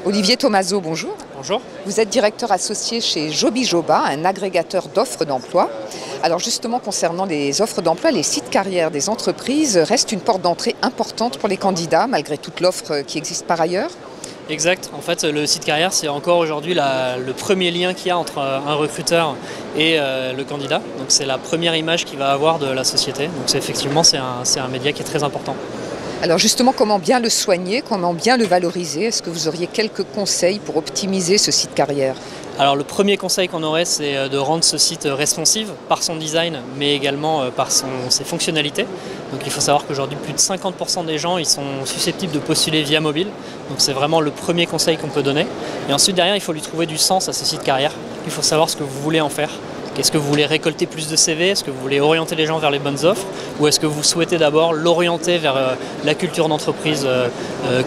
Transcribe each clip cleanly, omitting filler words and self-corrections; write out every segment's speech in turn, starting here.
Olivier Tomaso, bonjour. Bonjour. Vous êtes directeur associé chez Jobijoba, un agrégateur d'offres d'emploi. Alors justement, concernant les offres d'emploi, les sites carrières des entreprises restent une porte d'entrée importante pour les candidats, malgré toute l'offre qui existe par ailleurs. Exact. En fait, le site carrière, c'est encore aujourd'hui le premier lien qu'il y a entre un recruteur et le candidat. Donc c'est la première image qu'il va avoir de la société. Donc effectivement, c'est un média qui est très important. Alors justement, comment bien le soigner, comment bien le valoriser? Est-ce que vous auriez quelques conseils pour optimiser ce site carrière? Alors le premier conseil qu'on aurait, c'est de rendre ce site responsive par son design, mais également par ses fonctionnalités. Donc il faut savoir qu'aujourd'hui, plus de 50% des gens ils sont susceptibles de postuler via mobile. Donc c'est vraiment le premier conseil qu'on peut donner. Et ensuite, derrière, il faut lui trouver du sens à ce site carrière. Il faut savoir ce que vous voulez en faire. Est-ce que vous voulez récolter plus de CV? Est-ce que vous voulez orienter les gens vers les bonnes offres? Ou est-ce que vous souhaitez d'abord l'orienter vers la culture d'entreprise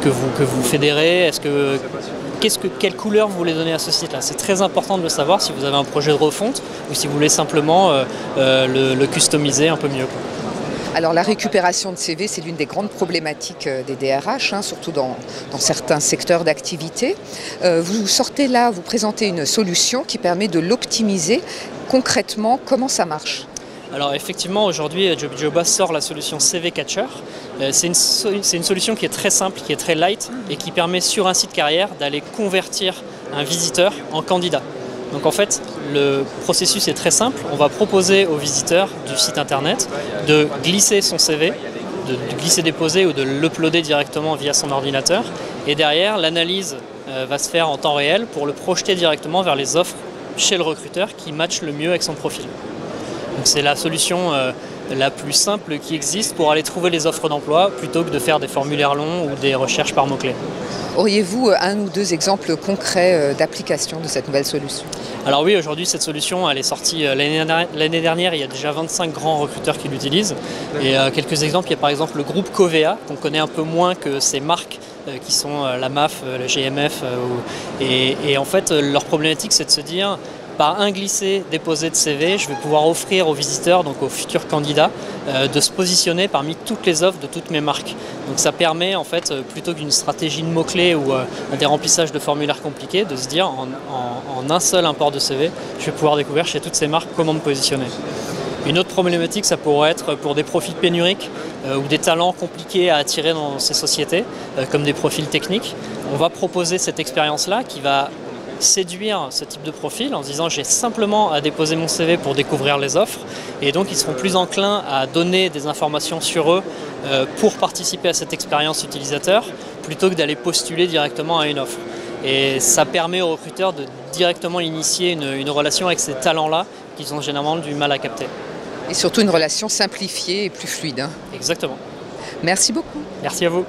que vous fédérez? Quelle couleur vous voulez donner à ce site-là? C'est très important de le savoir si vous avez un projet de refonte ou si vous voulez simplement le customiser un peu mieux. Alors la récupération de CV, c'est l'une des grandes problématiques des DRH, surtout dans certains secteurs d'activité. Vous sortez là, vous présentez une solution qui permet de l'optimiser. Concrètement, comment ça marche? Alors effectivement, aujourd'hui, Jobijoba sort la solution CV Catcher. C'est une solution qui est très simple, qui est très light et qui permet sur un site carrière d'aller convertir un visiteur en candidat. Donc en fait, le processus est très simple. On va proposer au visiteur du site internet de glisser son CV, de glisser-déposer ou de l'uploader directement via son ordinateur. Et derrière, l'analyse va se faire en temps réel pour le projeter directement vers les offres chez le recruteur qui matchent le mieux avec son profil. Donc c'est la solution la plus simple qui existe pour aller trouver les offres d'emploi plutôt que de faire des formulaires longs ou des recherches par mots-clés. Auriez-vous un ou deux exemples concrets d'application de cette nouvelle solution? Alors oui, aujourd'hui cette solution elle est sortie l'année dernière, il y a déjà 25 grands recruteurs qui l'utilisent. Et quelques exemples, il y a par exemple le groupe Covea, qu'on connaît un peu moins que ces marques qui sont la MAF, le GMF. Et en fait, leur problématique c'est de se dire, par un glissé-déposé de CV, je vais pouvoir offrir aux visiteurs, donc aux futurs candidats, de se positionner parmi toutes les offres de toutes mes marques. Donc ça permet en fait, plutôt qu'une stratégie de mots-clés ou des remplissages de formulaires compliqués, de se dire en un seul import de CV, je vais pouvoir découvrir chez toutes ces marques comment me positionner. Une autre problématique, ça pourrait être pour des profils pénuriques ou des talents compliqués à attirer dans ces sociétés, comme des profils techniques. On va proposer cette expérience-là qui va séduire ce type de profil en se disant j'ai simplement à déposer mon CV pour découvrir les offres, et donc ils seront plus enclins à donner des informations sur eux pour participer à cette expérience utilisateur plutôt que d'aller postuler directement à une offre. Et ça permet aux recruteurs de directement initier une relation avec ces talents-là qu'ils ont généralement du mal à capter. Et surtout une relation simplifiée et plus fluide. Exactement. Merci beaucoup. Merci à vous.